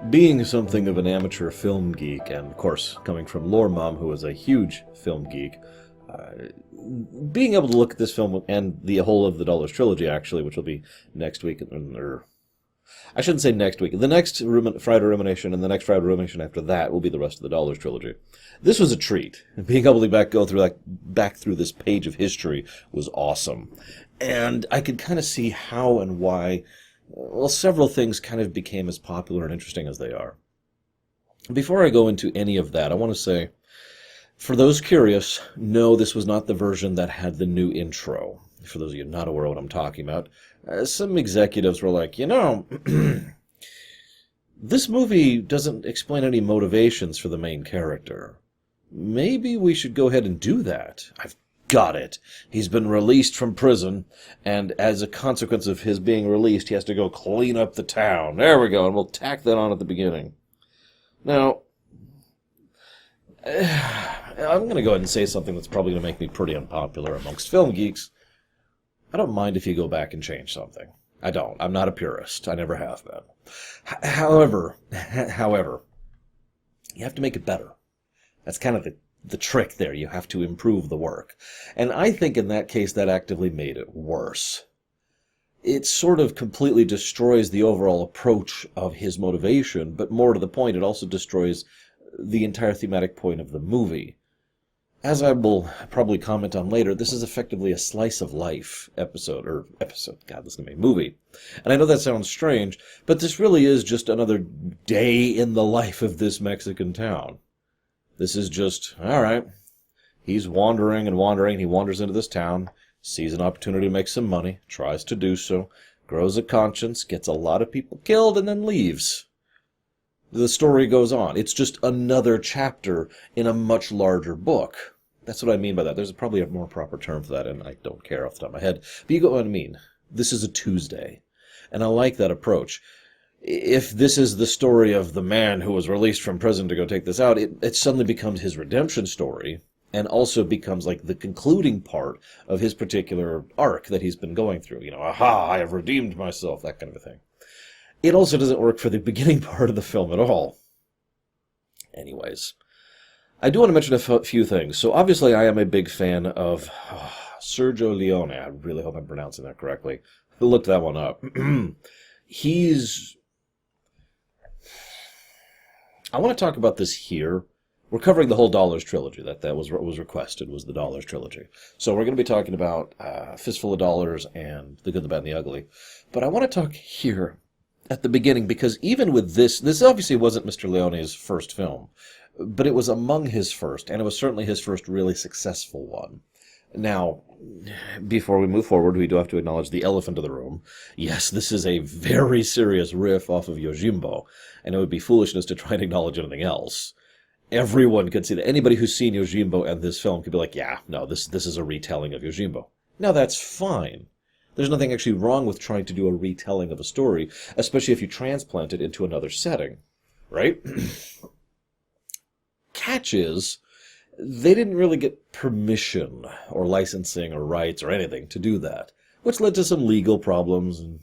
Being something of an amateur film geek, and of course coming from Lore Mom, who is a huge film geek, uh, being able to look at this film and the whole of the Dollars trilogy, actually, which will be next week, or I shouldn't say next week. The next Friday Rumination and the next Friday Rumination after that will be the rest of the Dollars trilogy. This was a treat. Being able to go through back through this page of history was awesome, and I could kind of see how and why. Well, several things kind of became as popular and interesting as they are. Before I go into any of that, I want to say, for those curious, no, this was not the version that had the new intro. For those of you not aware of what I'm talking about, some executives were like, this movie doesn't explain any motivations for the main character. Maybe we should go ahead and do that. I've got it. He's been released from prison, and as a consequence of his being released, he has to go clean up the town. There we go, and we'll tack that on at the beginning. Now, I'm going to go ahead and say something that's probably going to make me pretty unpopular amongst film geeks. I don't mind if you go back and change something. I don't. I'm not a purist. I never have been. However, you have to make it better. That's kind of the trick there. You have to improve the work. And I think in that case that actively made it worse. It sort of completely destroys the overall approach of his motivation, but more to the point, it also destroys the entire thematic point of the movie. As I will probably comment on later, this is effectively a slice of life episode, God, this is going to be a movie. And I know that sounds strange, but this really is just another day in the life of this Mexican town. This is just, all right, he's wandering and wandering. He wanders into this town, sees an opportunity to make some money, tries to do so, grows a conscience, gets a lot of people killed, and then leaves. The story goes on. It's just another chapter in a much larger book. That's what I mean by that. There's probably a more proper term for that, and I don't care off the top of my head. But you get what I mean. This is a Tuesday, and I like that approach. If this is the story of the man who was released from prison to go take this out, it suddenly becomes his redemption story, and also becomes like the concluding part of his particular arc that he's been going through. Aha, I have redeemed myself, that kind of a thing. It also doesn't work for the beginning part of the film at all. Anyways, I do want to mention a few things. So obviously I am a big fan of Sergio Leone. I really hope I'm pronouncing that correctly. Look that one up. I want to talk about this here. We're covering the whole Dollars trilogy. That was what was requested, was the Dollars trilogy. So we're going to be talking about Fistful of Dollars and The Good, the Bad, and the Ugly. But I want to talk here at the beginning, because even with this obviously wasn't Mr. Leone's first film, but it was among his first, and it was certainly his first really successful one. Now, before we move forward, we do have to acknowledge the elephant in the room. Yes, this is a very serious riff off of Yojimbo, and it would be foolishness to try and acknowledge anything else. Everyone could see that. Anybody who's seen Yojimbo and this film could be like, yeah, no, this is a retelling of Yojimbo. Now, that's fine. There's nothing actually wrong with trying to do a retelling of a story, especially if you transplant it into another setting, right? Catch is, they didn't really get permission or licensing or rights or anything to do that, which led to some legal problems. And,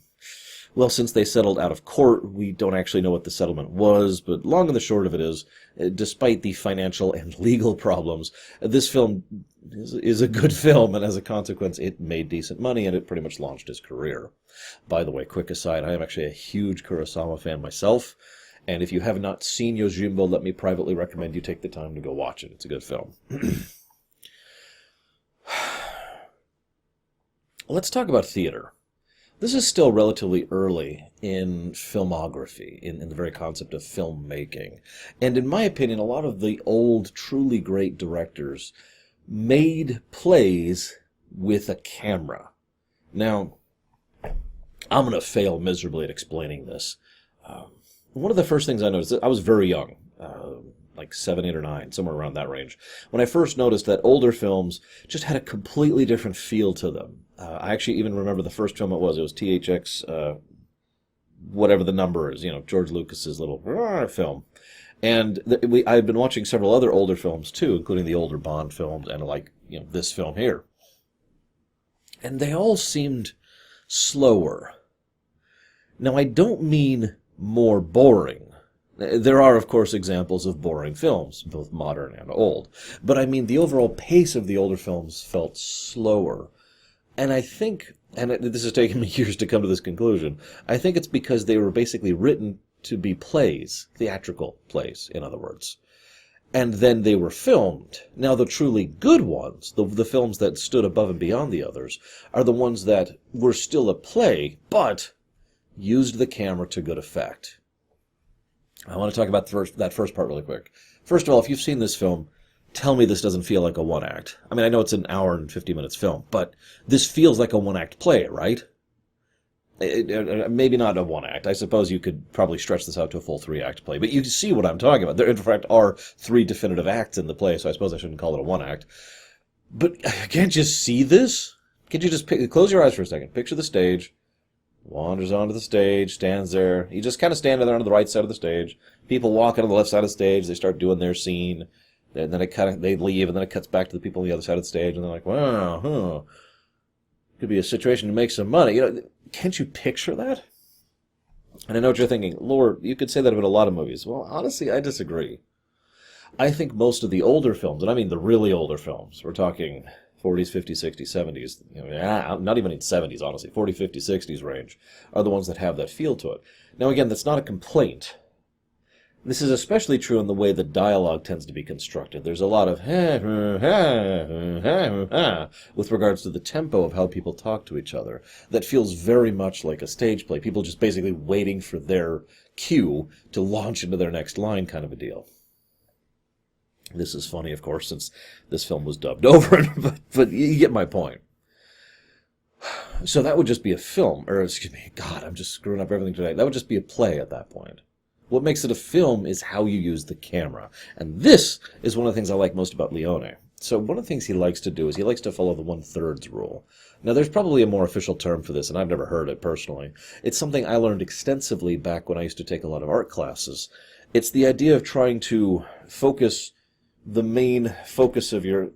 well, since they settled out of court, we don't actually know what the settlement was, but long and the short of it is, despite the financial and legal problems, this film is a good film, and as a consequence, it made decent money, and it pretty much launched his career. By the way, quick aside, I am actually a huge Kurosawa fan myself, and if you have not seen Yojimbo, let me privately recommend you take the time to go watch it. It's a good film. Let's talk about theater. This is still relatively early in filmography, in the very concept of filmmaking. And in my opinion, a lot of the old, truly great directors made plays with a camera. Now, I'm going to fail miserably at explaining this. One of the first things I noticed, I was very young, like 7, 8, or 9, somewhere around that range, when I first noticed that older films just had a completely different feel to them. I actually even remember the first film it was THX, whatever the number is, George Lucas's little film. And I had been watching several other older films too, including the older Bond films and this film here. And they all seemed slower. Now, I don't mean more boring. There are, of course, examples of boring films, both modern and old. But I mean, the overall pace of the older films felt slower. And I think, this has taken me years to come to this conclusion, I think it's because they were basically written to be plays, theatrical plays, in other words. And then they were filmed. Now, the truly good ones, the films that stood above and beyond the others, are the ones that were still a play, but used the camera to good effect. I want to talk about that first part really quick. First of all, if you've seen this film, tell me this doesn't feel like a one-act. I mean, I know it's an hour and 50 minutes film, but this feels like a one-act play, right? Maybe not a one-act. I suppose you could probably stretch this out to a full three-act play, but you see what I'm talking about. There, in fact, are three definitive acts in the play, so I suppose I shouldn't call it a one-act. But can't you see this? Can't you just close your eyes for a second? Picture the stage. Wanders onto the stage, stands there. You just kind of stand there on the right side of the stage. People walk on the left side of the stage. They start doing their scene. And then they leave, and then it cuts back to the people on the other side of the stage, and they're like, wow, could be a situation to make some money. Can't you picture that? And I know what you're thinking. Lord, you could say that about a lot of movies. Well, honestly, I disagree. I think most of the older films, and I mean the really older films, we're talking 40s, 50s, 60s, 70s, not even in 70s, honestly, 40, 50, 60s range, are the ones that have that feel to it. Now, again, that's not a complaint. This is especially true in the way the dialogue tends to be constructed. There's a lot of with regards to the tempo of how people talk to each other. That feels very much like a stage play. People just basically waiting for their cue to launch into their next line kind of a deal. This is funny, of course, since this film was dubbed over, but you get my point. So that would just be a film, or excuse me, God, I'm just screwing up everything today. That would just be a play at that point. What makes it a film is how you use the camera. And this is one of the things I like most about Leone. So one of the things he likes to do is he likes to follow the 1/3 rule. Now, there's probably a more official term for this, and I've never heard it personally. It's something I learned extensively back when I used to take a lot of art classes. It's the idea of trying to focus the main focus of your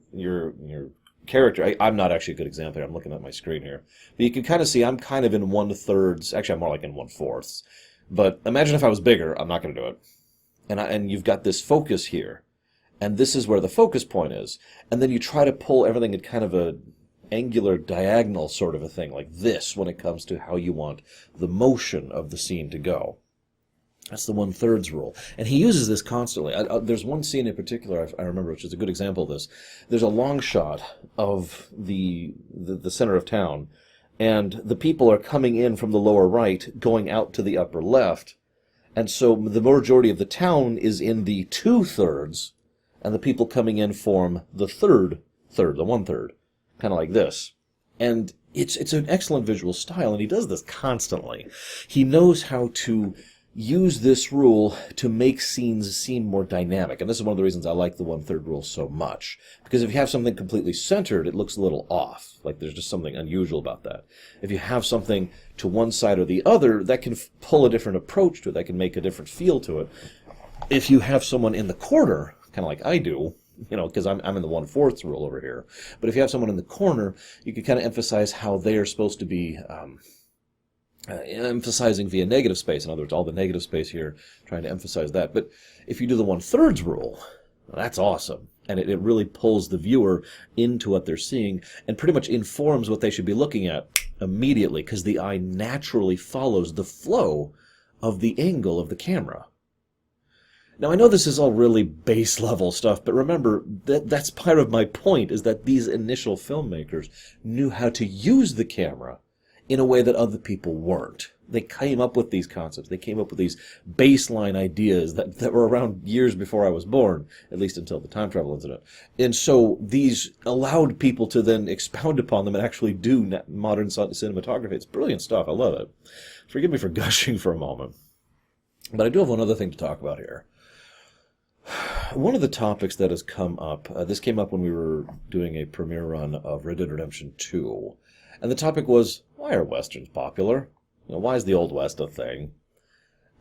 character. I'm not actually a good example here. I'm looking at my screen here. But you can kind of see I'm kind of in 1/3. Actually, I'm more like in 1/4. But imagine if I was bigger. I'm not going to do it. And you've got this focus here. And this is where the focus point is. And then you try to pull everything at kind of a angular diagonal sort of a thing, like this, when it comes to how you want the motion of the scene to go. That's the 1/3 rule. And he uses this constantly. There's one scene in particular I remember, which is a good example of this. There's a long shot of the center of town, and the people are coming in from the lower right, going out to the upper left. And so the majority of the town is in the 2/3, and the people coming in form the third, the 1/3, kind of like this. And it's an excellent visual style, and he does this constantly. He knows how to use this rule to make scenes seem more dynamic. And this is one of the reasons I like the 1/3 rule so much. Because if you have something completely centered, it looks a little off. Like there's just something unusual about that. If you have something to one side or the other, that can pull a different approach to it. That can make a different feel to it. If you have someone in the corner, kind of like I do, because I'm in the 1/4 rule over here. But if you have someone in the corner, you can kind of emphasize how they are supposed to be emphasizing via negative space. In other words, all the negative space here, trying to emphasize that. But if you do the 1/3 rule, well, that's awesome. And it really pulls the viewer into what they're seeing and pretty much informs what they should be looking at immediately, because the eye naturally follows the flow of the angle of the camera. Now, I know this is all really base level stuff, but remember, that's part of my point, is that these initial filmmakers knew how to use the camera in a way that other people weren't. They came up with these concepts. They came up with these baseline ideas that were around years before I was born, at least until the time travel incident. And so these allowed people to then expound upon them and actually do modern cinematography. It's brilliant stuff. I love it. Forgive me for gushing for a moment. But I do have one other thing to talk about here. One of the topics that has come up, this came up when we were doing a premiere run of Red Dead Redemption 2. And the topic was, why are Westerns popular? Why is the Old West a thing?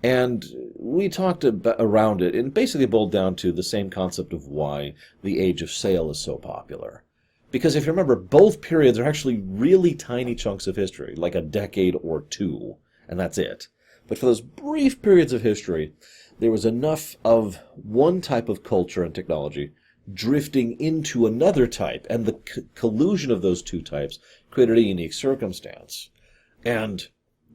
And we talked around it, and basically boiled down to the same concept of why the Age of Sail is so popular. Because if you remember, both periods are actually really tiny chunks of history, like a decade or two, and that's it. But for those brief periods of history, there was enough of one type of culture and technology drifting into another type, and the collusion of those two types created a unique circumstance. And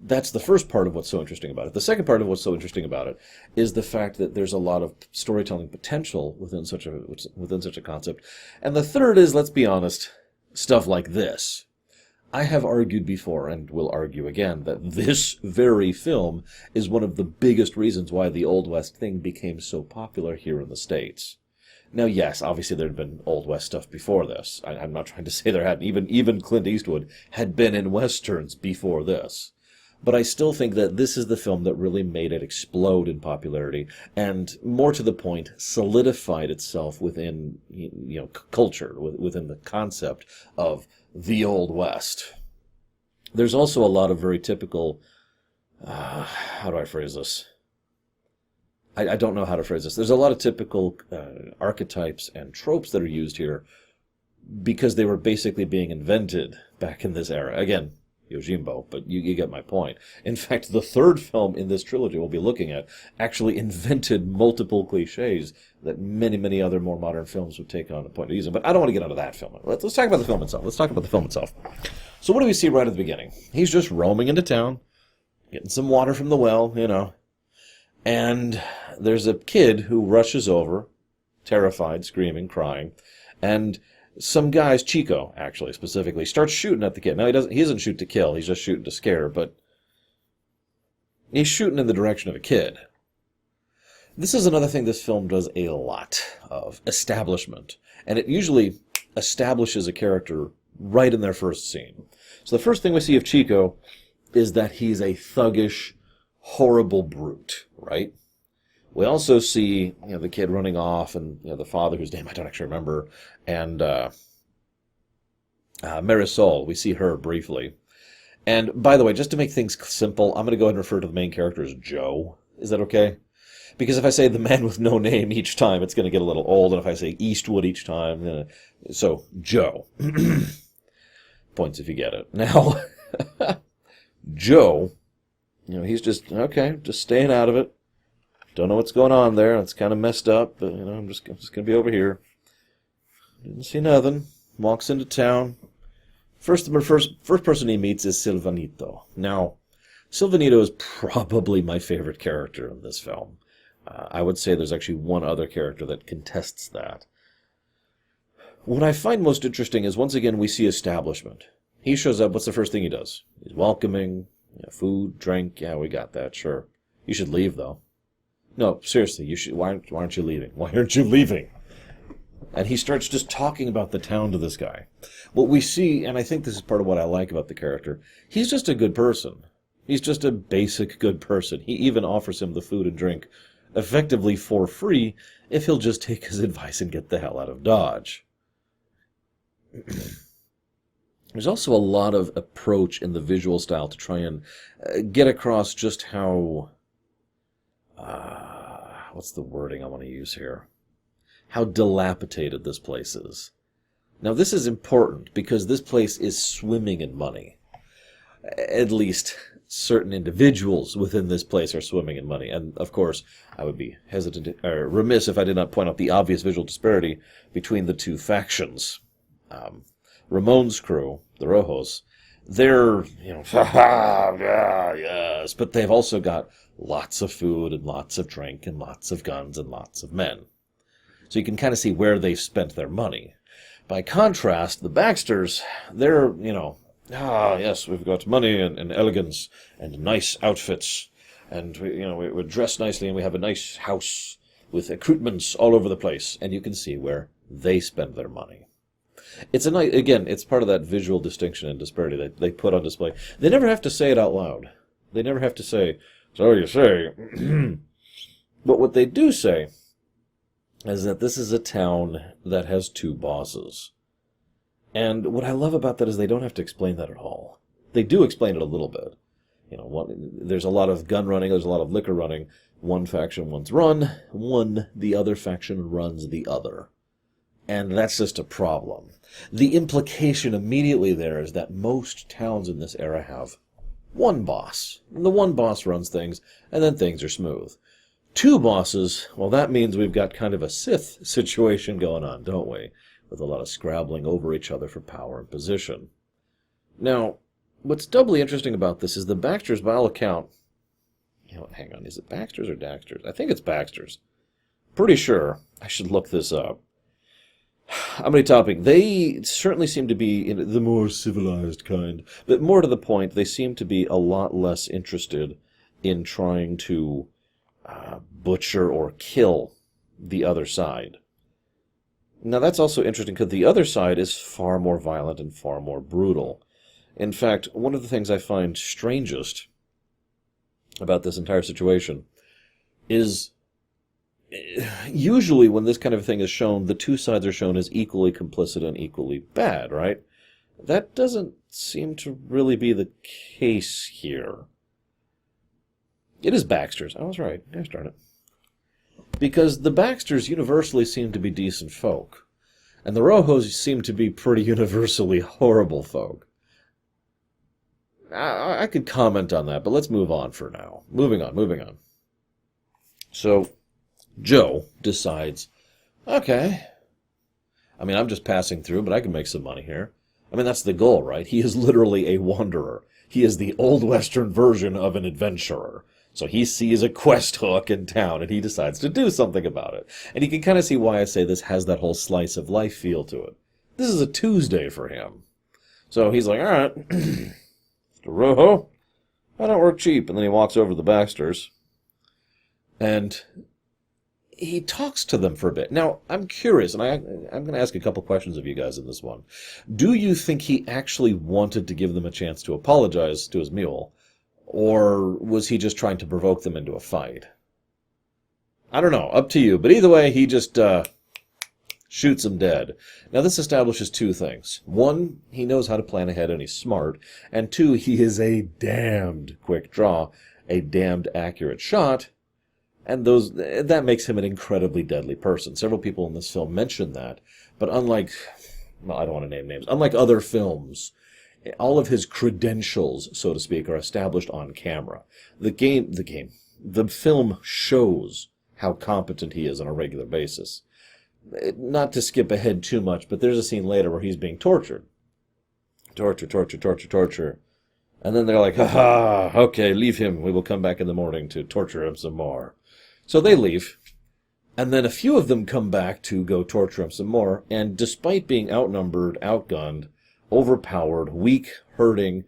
that's the first part of what's so interesting about it. The second part of what's so interesting about it is the fact that there's a lot of storytelling potential within such a concept. And the third is, let's be honest, stuff like this. I have argued before, and will argue again, that this very film is one of the biggest reasons why the Old West thing became so popular here in the States. Now, yes, obviously there had been Old West stuff before this. I'm not trying to say there hadn't. Even Clint Eastwood had been in Westerns before this. But I still think that this is the film that really made it explode in popularity, and more to the point, solidified itself within culture, within the concept of the Old West. There's also a lot of very typical, how do I phrase this? I don't know how to phrase this. There's a lot of typical archetypes and tropes that are used here because they were basically being invented back in this era. Again, Yojimbo, but you get my point. In fact, the third film in this trilogy we'll be looking at actually invented multiple cliches that many, many other more modern films would take on a point of using. But I don't want to get onto that film. Let's talk about the film itself. Let's talk about the film itself. So what do we see right at the beginning? He's just roaming into town, getting some water from the well, and there's a kid who rushes over, terrified, screaming, crying, and some guys, Chico, actually, specifically, starts shooting at the kid. Now, he doesn't shoot to kill, he's just shooting to scare, but he's shooting in the direction of a kid. This is another thing this film does a lot of, establishment. And it usually establishes a character right in their first scene. So the first thing we see of Chico is that he's a thuggish, horrible brute, right? We also see, the kid running off, and the father, whose name I don't actually remember, and Marisol. We see her briefly. And by the way, just to make things simple, I'm going to go ahead and refer to the main character as Joe. Is that okay? Because if I say the man with no name each time, it's going to get a little old, and if I say Eastwood each time, so Joe. Points if you get it. Now, Joe, he's just staying out of it. Don't know what's going on there. It's kind of messed up, but, I'm just going to be over here. Didn't see nothing. Walks into town. First person he meets is Silvanito. Now, Silvanito is probably my favorite character in this film. I would say there's actually one other character that contests that. What I find most interesting is, once again, we see establishment. He shows up. What's the first thing he does? He's welcoming, food, drink. Yeah, we got that, sure. You should leave, though. No, seriously, you should. Why aren't you leaving? Why aren't you leaving? And he starts just talking about the town to this guy. What we see, and I think this is part of what I like about the character, he's just a good person. He's just a basic good person. He even offers him the food and drink effectively for free if he'll just take his advice and get the hell out of Dodge. There's also a lot of approach in the visual style to try and get across just how... what's the wording I want to use here? How dilapidated this place is. Now, this is important because this place is swimming in money. At least certain individuals within this place are swimming in money. And, of course, I would be remiss if I did not point out the obvious visual disparity between the two factions. Ramon's crew, the Rojos, they're, yes, but they've also got lots of food and lots of drink and lots of guns and lots of men. So you can kind of see where they've spent their money. By contrast, the Baxters, they're, yes, we've got money and elegance and nice outfits, and we're dressed nicely, and we have a nice house with accoutrements all over the place, and you can see where they spend their money. It's a nice, again, it's part of that visual distinction and disparity that they put on display. They never have to say it out loud. They never have to say, so you say. But what they do say is that this is a town that has two bosses. And what I love about that is they don't have to explain that at all. They do explain it a little bit. There's a lot of gun running, there's a lot of liquor running. One faction wants the other faction runs the other. And that's just a problem. The implication immediately there is that most towns in this era have one boss. And the one boss runs things, and then things are smooth. 2 bosses, well, that means we've got kind of a Sith situation going on, don't we? With a lot of scrabbling over each other for power and position. Now, what's doubly interesting about this is the Baxters, by all account... hang on, is it Baxters or Daxters? I think it's Baxters. Pretty sure. I should look this up. I'm going to topic. They certainly seem to be the more civilized kind. But more to the point, they seem to be a lot less interested in trying to butcher or kill the other side. Now, that's also interesting because the other side is far more violent and far more brutal. In fact, one of the things I find strangest about this entire situation is usually when this kind of thing is shown, the 2 sides are shown as equally complicit and equally bad, right? That doesn't seem to really be the case here. It is Baxters. I was right. Gosh darn it. Because the Baxters universally seem to be decent folk, and the Rojos seem to be pretty universally horrible folk. I could comment on that, but let's move on for now. Moving on. So, Joe decides, okay, I'm just passing through, but I can make some money here. That's the goal, right? He is literally a wanderer. He is the old Western version of an adventurer. So he sees a quest hook in town, and he decides to do something about it. And you can kind of see why I say this has that whole slice of life feel to it. This is a Tuesday for him. So he's like, all right, Mr. Rojo, I don't work cheap. And then he walks over to the Baxters, and he talks to them for a bit. Now, I'm curious, and I'm going to ask a couple questions of you guys in this one. Do you think he actually wanted to give them a chance to apologize to his mule? Or was he just trying to provoke them into a fight? I don't know. Up to you. But either way, he just shoots them dead. Now, this establishes 2 things. 1, he knows how to plan ahead and he's smart. And 2, he is a damned quick draw, a damned accurate shot. And that makes him an incredibly deadly person. Several people in this film mention that. But unlike... well, I don't want to name names. Unlike other films... all of his credentials, so to speak, are established on camera. The film shows how competent he is on a regular basis. Not to skip ahead too much, but there's a scene later where he's being tortured. Torture. And then they're like, ha, okay, leave him. We will come back in the morning to torture him some more. So they leave. And then a few of them come back to go torture him some more. And despite being outnumbered, outgunned, overpowered, weak, hurting,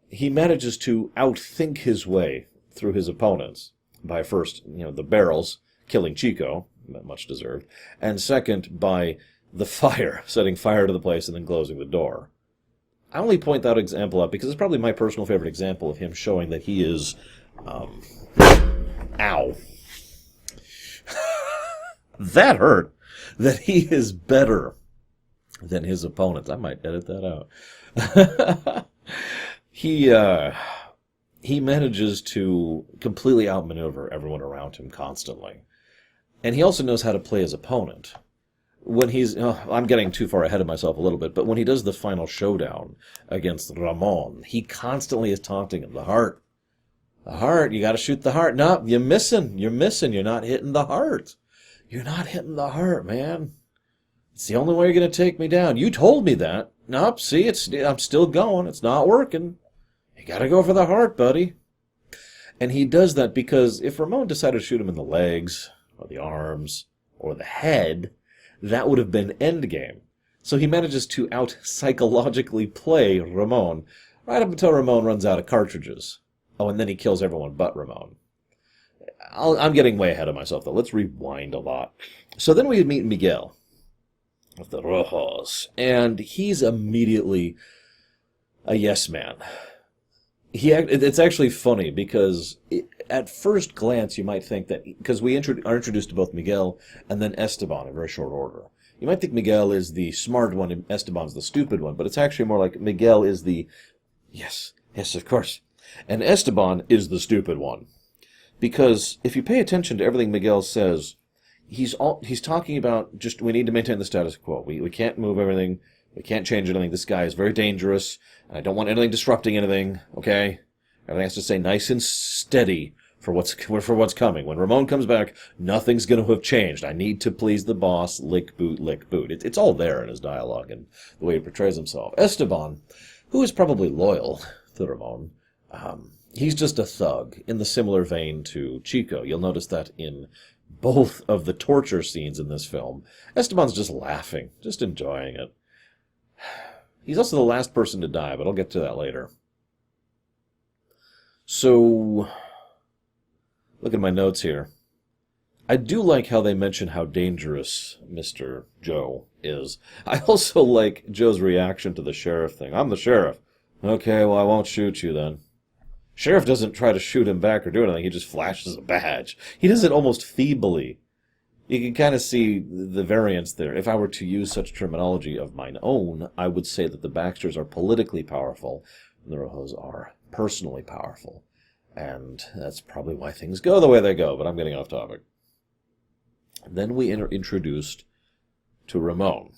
he manages to outthink his way through his opponents by first, the barrels, killing Chico, much deserved, and second, by the fire, setting fire to the place and then closing the door. I only point that example out because it's probably my personal favorite example of him showing that he is, ow. That hurt. That he is better than his opponents. I might edit that out. He manages to completely outmaneuver everyone around him constantly. And he also knows how to play his opponent. When he's... I'm getting too far ahead of myself a little bit, but when he does the final showdown against Ramon, he constantly is taunting him. The heart. The heart. You got to shoot the heart. No, you're missing. You're not hitting the heart. You're not hitting the heart, man. It's the only way you're going to take me down. You told me that. Nope, see, I'm still going. It's not working. You got to go for the heart, buddy. And he does that because if Ramon decided to shoot him in the legs, or the arms, or the head, that would have been endgame. So he manages to out-psychologically play Ramon, right up until Ramon runs out of cartridges. Oh, and then he kills everyone but Ramon. I'm getting way ahead of myself, though. Let's rewind a lot. So then we meet Miguel of the Rojos, and he's immediately a yes man. It's actually funny because at first glance you might think that, because we are introduced to both Miguel and then Esteban in very short order. You might think Miguel is the smart one and Esteban's the stupid one, but it's actually more like Miguel is the, yes, of course, and Esteban is the stupid one. Because if you pay attention to everything Miguel says, he's talking about just, we need to maintain the status quo. We can't move everything. We can't change anything. This guy is very dangerous, and I don't want anything disrupting anything, okay? Everything has to stay nice and steady for what's coming. When Ramon comes back, nothing's going to have changed. I need to please the boss. Lick boot, lick boot. It's all there in his dialogue and the way he portrays himself. Esteban, who is probably loyal to Ramon, he's just a thug in the similar vein to Chico. You'll notice that in both of the torture scenes in this film, Esteban's just laughing, just enjoying it. He's also the last person to die, but I'll get to that later. So, look at my notes here. I do like how they mention how dangerous Mr. Joe is. I also like Joe's reaction to the sheriff thing. I'm the sheriff. Okay, well, I won't shoot you then. Sheriff doesn't try to shoot him back or do anything. He just flashes a badge. He does it almost feebly. You can kind of see the variance there. If I were to use such terminology of mine own, I would say that the Baxters are politically powerful and the Rojos are personally powerful. And that's probably why things go the way they go, but I'm getting off topic. Then we are introduced to Ramon.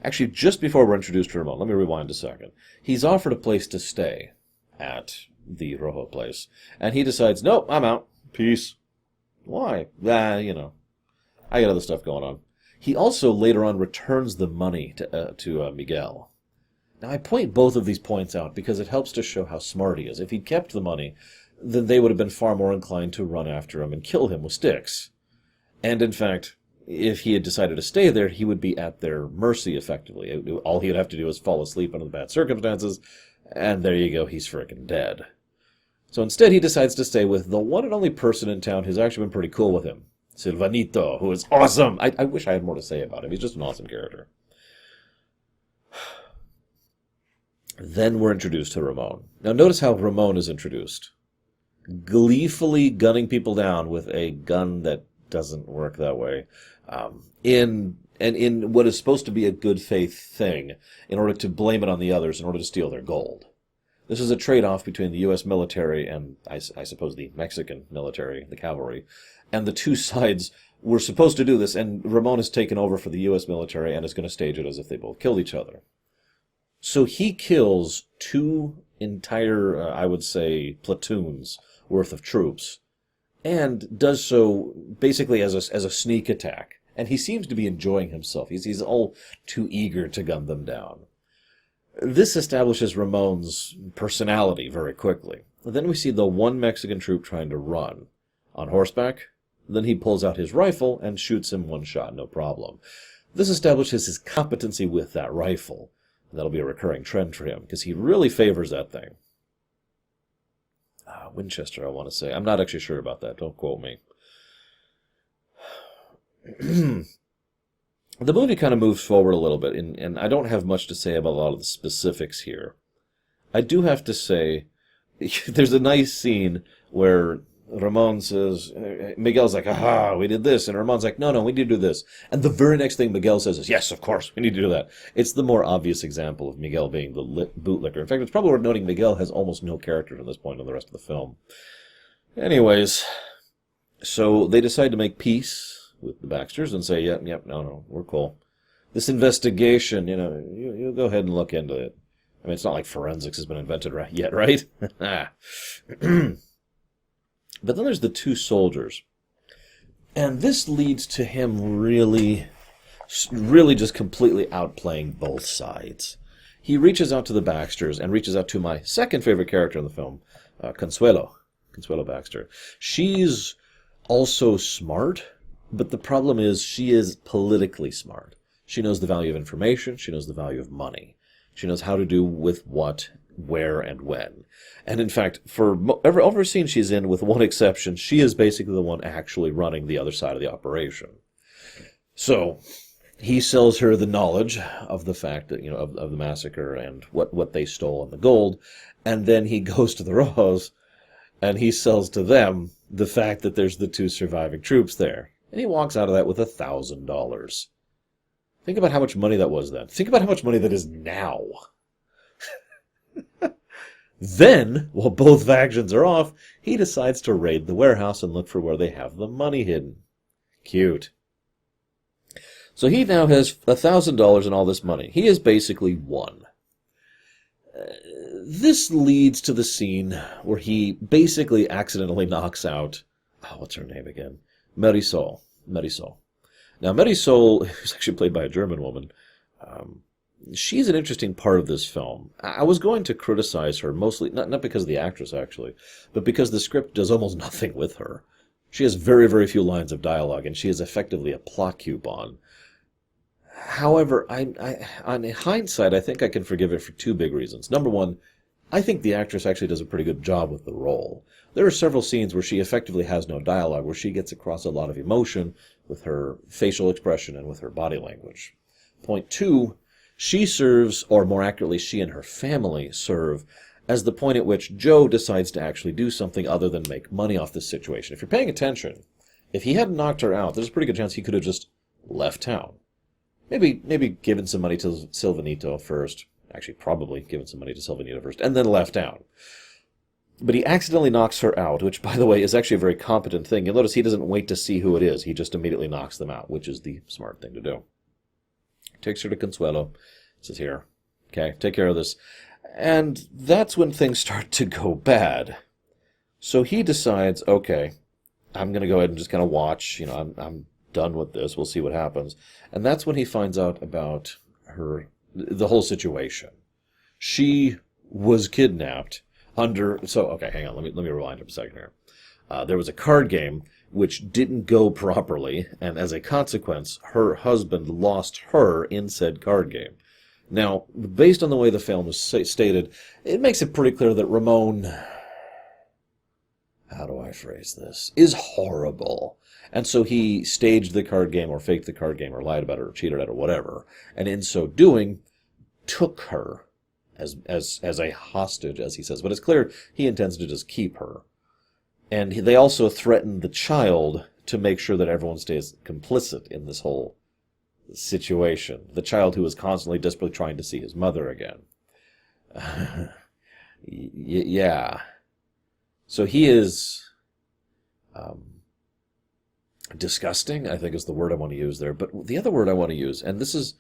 Actually, just before we're introduced to Ramon, let me rewind a second. He's offered a place to stay at the Rojo place, and he decides, nope, I'm out. Peace. Why? I got other stuff going on. He also later on returns the money to Miguel. Now, I point both of these points out because it helps to show how smart he is. If he'd kept the money, then they would have been far more inclined to run after him and kill him with sticks. And in fact, if he had decided to stay there, he would be at their mercy, effectively. All he would have to do is fall asleep under the bad circumstances, and there you go, he's frickin' dead. So instead, he decides to stay with the one and only person in town who's actually been pretty cool with him, Silvanito, who is awesome. I wish I had more to say about him. He's just an awesome character. Then we're introduced to Ramon. Now notice how Ramon is introduced. Gleefully gunning people down with a gun that doesn't work that way. In what is supposed to be a good faith thing, in order to blame it on the others in order to steal their gold. This is a trade-off between the U.S. military and, I suppose, the Mexican military, the cavalry. And the two sides were supposed to do this, and Ramon has taken over for the U.S. military and is going to stage it as if they both killed each other. So he kills two entire, I would say, platoons worth of troops, and does so basically as a sneak attack. And he seems to be enjoying himself. He's all too eager to gun them down. This establishes Ramon's personality very quickly. Then we see the one Mexican troop trying to run on horseback. Then he pulls out his rifle and shoots him one shot, no problem. This establishes his competency with that rifle. That'll be a recurring trend for him, because he really favors that thing. Winchester, I want to say. I'm not actually sure about that. Don't quote me. The movie kind of moves forward a little bit, and I don't have much to say about a lot of the specifics here. I do have to say, there's a nice scene where Ramon says, Miguel's like, aha, we did this, and Ramon's like, no, we need to do this. And the very next thing Miguel says is, yes, of course, we need to do that. It's the more obvious example of Miguel being the bootlicker. In fact, it's probably worth noting Miguel has almost no character from this point on the rest of the film. Anyways, so they decide to make peace with the Baxters and say, yep, no, we're cool. This investigation, you go ahead and look into it. I mean, it's not like forensics has been invented yet, right? But then there's the two soldiers. And this leads to him really just completely outplaying both sides. He reaches out to the Baxters and reaches out to my second favorite character in the film, Consuelo Baxter. She's also smart, but the problem is she is politically smart. She knows the value of information. She knows the value of money. She knows how to do with what, where, and when. And in fact, for every scene she's in, with one exception, she is basically the one actually running the other side of the operation. So he sells her the knowledge of the fact that, of the massacre and what they stole and the gold, and then he goes to the Rojos and he sells to them the fact that there's the two surviving troops there. And he walks out of that with $1,000. Think about how much money that was then. Think about how much money that is now. Then, while both factions are off, he decides to raid the warehouse and look for where they have the money hidden. Cute. So he now has $1,000 and all this money. He is basically won. This leads to the scene where he basically accidentally knocks out, what's her name again? Marisol. Marisol. Now, Marisol, who's actually played by a German woman, she's an interesting part of this film. I was going to criticize her mostly, not because of the actress, actually, but because the script does almost nothing with her. She has very, very few lines of dialogue, and she is effectively a plot coupon. However, on hindsight, I think I can forgive it for two big reasons. Number one, I think the actress actually does a pretty good job with the role. There are several scenes where she effectively has no dialogue, where she gets across a lot of emotion with her facial expression and with her body language. Point two, she serves, or more accurately, she and her family serve, as the point at which Joe decides to actually do something other than make money off this situation. If you're paying attention, if he hadn't knocked her out, there's a pretty good chance he could have just left town. Maybe given some money to Silvanito first. Actually, probably given some money to Silvanito first, and then left town. But he accidentally knocks her out, which, by the way, is actually a very competent thing. You'll notice he doesn't wait to see who it is. He just immediately knocks them out, which is the smart thing to do. Takes her to Consuelo. Says, here, okay, take care of this. And that's when things start to go bad. So he decides, okay, I'm going to go ahead and just kind of watch. I'm done with this. We'll see what happens. And that's when he finds out about the whole situation. She was kidnapped okay, hang on. Let me rewind up a second here. There was a card game which didn't go properly, and as a consequence, her husband lost her in said card game. Now, based on the way the film is stated, it makes it pretty clear that Ramon, how do I phrase this, is horrible. And so he staged the card game, or faked the card game, or lied about it, or cheated at it, or whatever. And in so doing, took her as a hostage, as he says. But it's clear he intends to just keep her. And they also threatened the child to make sure that everyone stays complicit in this whole situation. The child who is constantly desperately trying to see his mother again. Yeah. So he is disgusting, I think is the word I want to use there. But the other word I want to use, and this is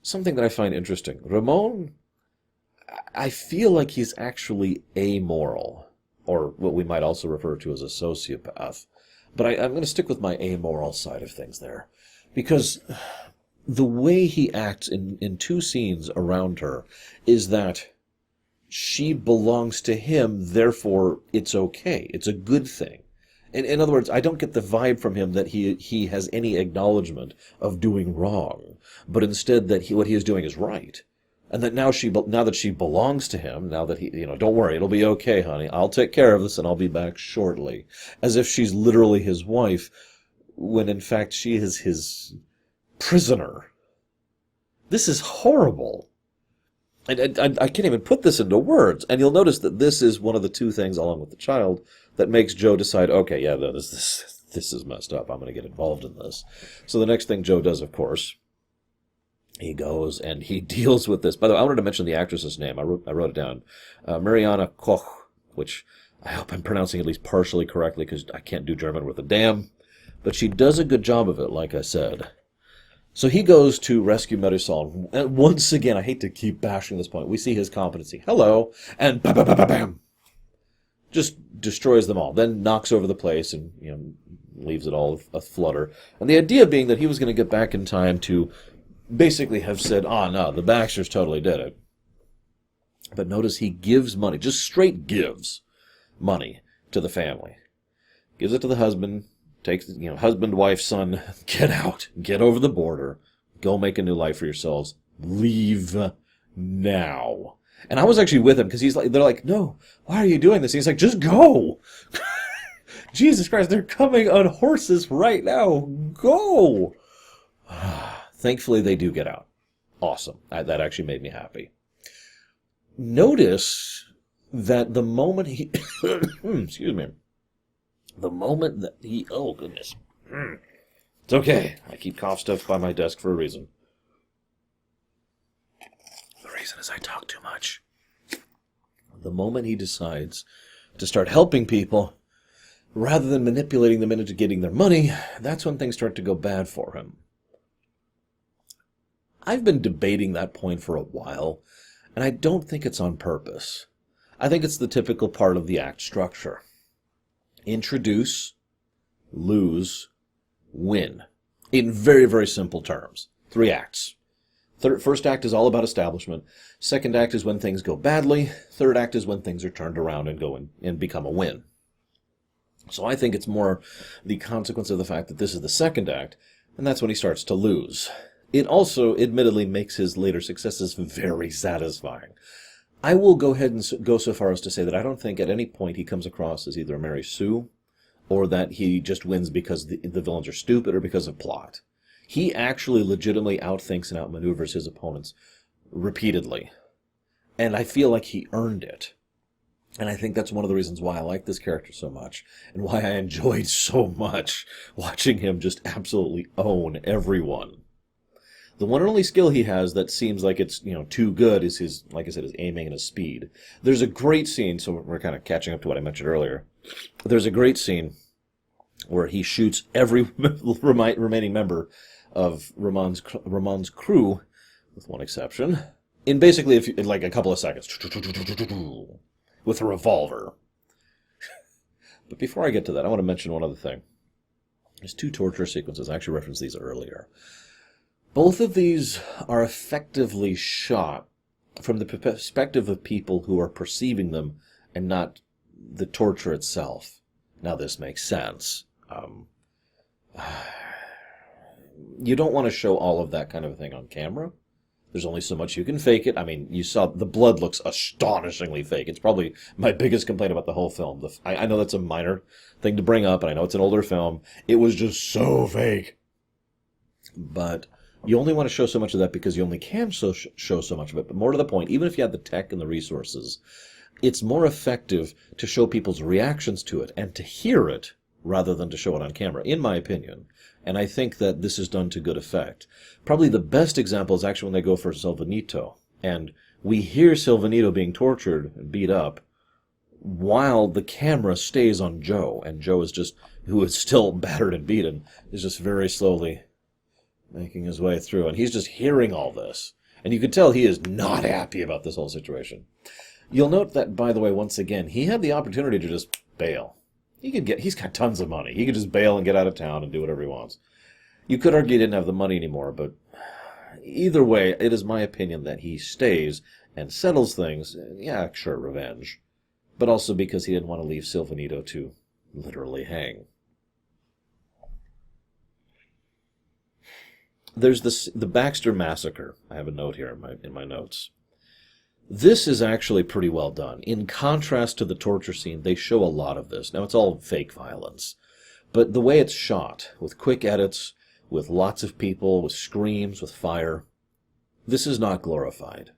something that I find interesting. Ramon, I feel like he's actually amoral, or what we might also refer to as a sociopath. But I'm going to stick with my amoral side of things there. Because the way he acts in two scenes around her is that she belongs to him, therefore it's okay. It's a good thing. In other words, I don't get the vibe from him that he has any acknowledgement of doing wrong, but instead that what he is doing is right. And that now that she belongs to him, now that he, don't worry, it'll be okay, honey. I'll take care of this and I'll be back shortly. As if she's literally his wife, when in fact she is his prisoner. This is horrible. And I can't even put this into words. And you'll notice that this is one of the two things, along with the child, that makes Joe decide, okay, yeah, this is messed up. I'm going to get involved in this. So the next thing Joe does, of course, he goes and he deals with this. By the way, I wanted to mention the actress's name. I wrote it down. Mariana Koch, which I hope I'm pronouncing at least partially correctly because I can't do German with a damn. But she does a good job of it, like I said. So he goes to rescue Marisol. And once again, I hate to keep bashing this point, we see his competency. Hello! And bam, bam, bam, bam, bam! Just destroys them all. Then knocks over the place and, leaves it all a flutter. And the idea being that he was going to get back in time to basically have said, no, the Baxters totally did it. But notice he gives money, just straight gives money to the family. Gives it to the husband. Takes, husband, wife, son, get out. Get over the border. Go make a new life for yourselves. Leave now. And I was actually with him because they're like, no, why are you doing this? And he's like, just go. Jesus Christ, they're coming on horses right now. Go. Thankfully, they do get out. Awesome. That actually made me happy. Notice that the moment he... excuse me. The moment that he... Oh, goodness. It's okay. I keep cough stuff by my desk for a reason. The reason is I talk too much. The moment he decides to start helping people, rather than manipulating them into getting their money, that's when things start to go bad for him. I've been debating that point for a while, And I don't think it's on purpose. I think it's the typical part of the act structure. Introduce, lose, win. In very, very simple terms. 3 acts. First act is all about establishment. Second act is when things go badly. Third act is when things are turned around and go and become a win. So I think it's more the consequence of the fact that this is the second act, and that's when he starts to lose. It also, admittedly, makes his later successes very satisfying. I will go ahead and go so far as to say that I don't think at any point he comes across as either Mary Sue, or that he just wins because the villains are stupid or because of plot. He actually legitimately outthinks and outmaneuvers his opponents repeatedly. And I feel like he earned it. And I think that's one of the reasons why I like this character so much, and why I enjoyed so much watching him just absolutely own everyone. The one and only skill he has that seems like it's, too good is his, like I said, his aiming and his speed. There's a great scene, so we're kind of catching up to what I mentioned earlier. There's a great scene where he shoots every remaining member of Ramon's crew, with one exception, in basically in like a couple of seconds, with a revolver. But before I get to that, I want to mention one other thing. There's 2 torture sequences. I actually referenced these earlier. Both of these are effectively shot from the perspective of people who are perceiving them and not the torture itself. Now, this makes sense. You don't want to show all of that kind of thing on camera. There's only so much you can fake it. I mean, you saw the blood looks astonishingly fake. It's probably my biggest complaint about the whole film. I know that's a minor thing to bring up, and I know it's an older film. It was just so fake. But you only want to show so much of that because you only can show so much of it. But more to the point, even if you had the tech and the resources, it's more effective to show people's reactions to it and to hear it rather than to show it on camera, in my opinion. And I think that this is done to good effect. Probably the best example is actually when they go for Silvanito. And we hear Silvanito being tortured and beat up while the camera stays on Joe. And Joe is just, who is still battered and beaten, is just very slowly making his way through. And he's just hearing all this. And you can tell he is not happy about this whole situation. You'll note that, by the way, once again, he had the opportunity to just bail. He's got tons of money. He could just bail and get out of town and do whatever he wants. You could argue he didn't have the money anymore, but either way, it is my opinion that he stays and settles things. Yeah, sure, revenge. But also because he didn't want to leave Silvanito to literally hang. There's the Baxter Massacre. I have a note here in my notes. This is actually pretty well done. In contrast to the torture scene, they show a lot of this. Now, it's all fake violence. But the way it's shot, with quick edits, with lots of people, with screams, with fire, this is not glorified.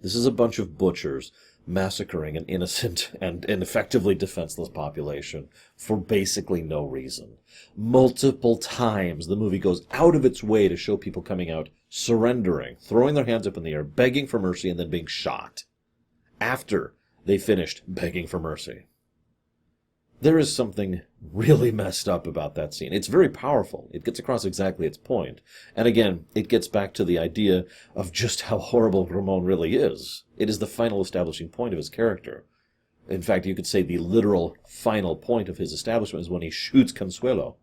This is a bunch of butchers massacring an innocent and effectively defenseless population for basically no reason. Multiple times the movie goes out of its way to show people coming out, surrendering, throwing their hands up in the air, begging for mercy, and then being shot after they finished begging for mercy. There is something really messed up about that scene. It's very powerful. It gets across exactly its point. And again, it gets back to the idea of just how horrible Ramon really is. It is the final establishing point of his character. In fact, you could say the literal final point of his establishment is when he shoots Consuelo.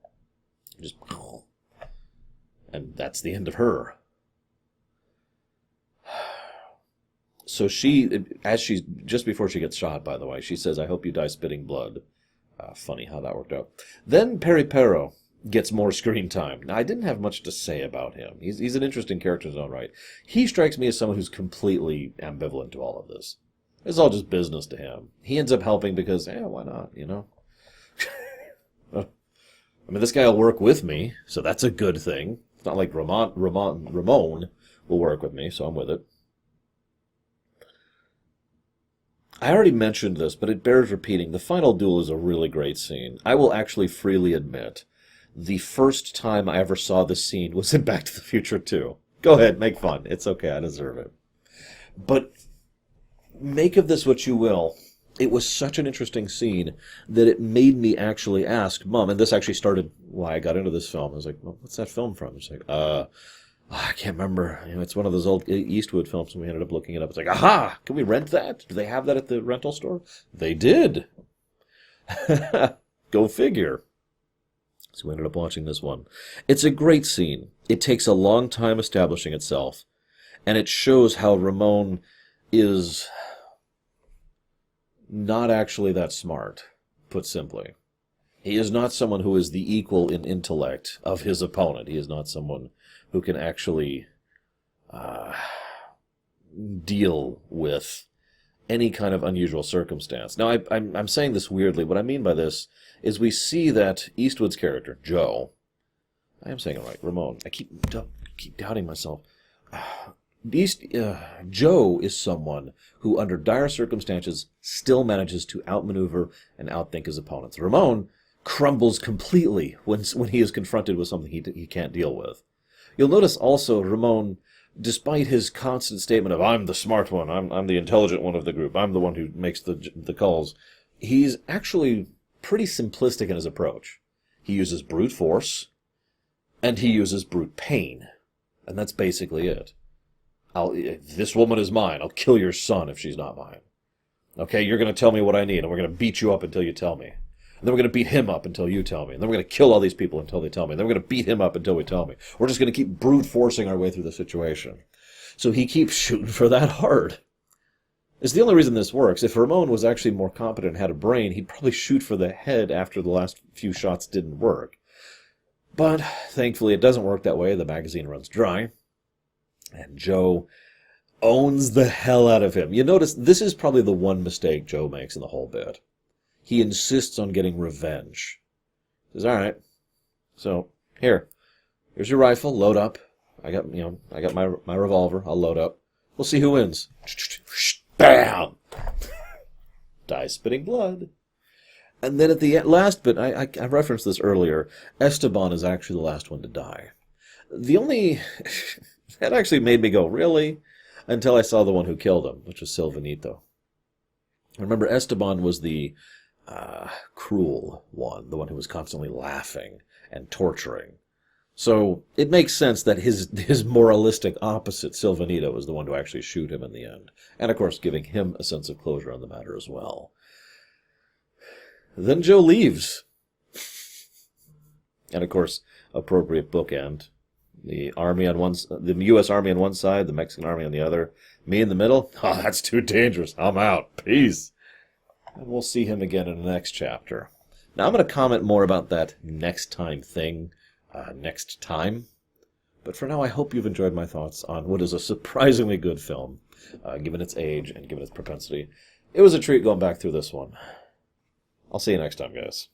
Just, and that's the end of her. So just before she gets shot, by the way, she says, "I hope you die spitting blood." Funny how that worked out. Then Perot gets more screen time. Now, I didn't have much to say about him. He's an interesting character in his own right. He strikes me as someone who's completely ambivalent to all of this. It's all just business to him. He ends up helping because, why not, I mean, this guy will work with me, so that's a good thing. It's not like Ramon will work with me, so I'm with it. I already mentioned this, but it bears repeating. The final duel is a really great scene. I will actually freely admit, the first time I ever saw this scene was in Back to the Future 2. Go ahead, make fun. It's okay, I deserve it. But make of this what you will. It was such an interesting scene that it made me actually ask Mom, and this actually started why I got into this film. I was like, well, what's that film from? She's like, I can't remember. It's one of those old Eastwood films, and we ended up looking it up. It's like, aha! Can we rent that? Do they have that at the rental store? They did. Go figure. So we ended up watching this one. It's a great scene. It takes a long time establishing itself, and it shows how Ramon is not actually that smart, put simply. He is not someone who is the equal in intellect of his opponent. He is not someone who can actually deal with any kind of unusual circumstance. Now, I'm saying this weirdly. What I mean by this is we see that Eastwood's character, Joe, I am saying it right, Ramon. I keep doubting myself. Joe is someone who, under dire circumstances, still manages to outmaneuver and outthink his opponents. Ramon crumbles completely when he is confronted with something he can't deal with. You'll notice also Ramon, despite his constant statement of, I'm the smart one, I'm the intelligent one of the group, I'm the one who makes the calls, he's actually pretty simplistic in his approach. He uses brute force, and he uses brute pain. And that's basically it. This woman is mine. I'll kill your son if she's not mine. Okay, you're going to tell me what I need, and we're going to beat you up until you tell me. And then we're going to beat him up until you tell me. And then we're going to kill all these people until they tell me. And then we're going to beat him up until we tell me. We're just going to keep brute forcing our way through the situation. So he keeps shooting for that heart. It's the only reason this works. If Ramon was actually more competent and had a brain, he'd probably shoot for the head after the last few shots didn't work. But thankfully it doesn't work that way. The magazine runs dry. And Joe owns the hell out of him. You notice this is probably the one mistake Joe makes in the whole bit. He insists on getting revenge. He says, all right, so here's your rifle, load up. I got my revolver, I'll load up. We'll see who wins. Bam! Die spitting blood. And then at the last bit, I referenced this earlier, Esteban is actually the last one to die. That actually made me go, really? Until I saw the one who killed him, which was Silvanito. Remember, Esteban was the cruel one, the one who was constantly laughing and torturing. So it makes sense that his moralistic opposite, Silvanito, was the one to actually shoot him in the end. And, of course, giving him a sense of closure on the matter as well. Then Joe leaves. And, of course, appropriate bookend. The U.S. Army on one side, the Mexican Army on the other. Me in the middle? Oh, that's too dangerous. I'm out. Peace. And we'll see him again in the next chapter. Now, I'm going to comment more about that next time thing next time. But for now, I hope you've enjoyed my thoughts on what is a surprisingly good film, given its age and given its propensity. It was a treat going back through this one. I'll see you next time, guys.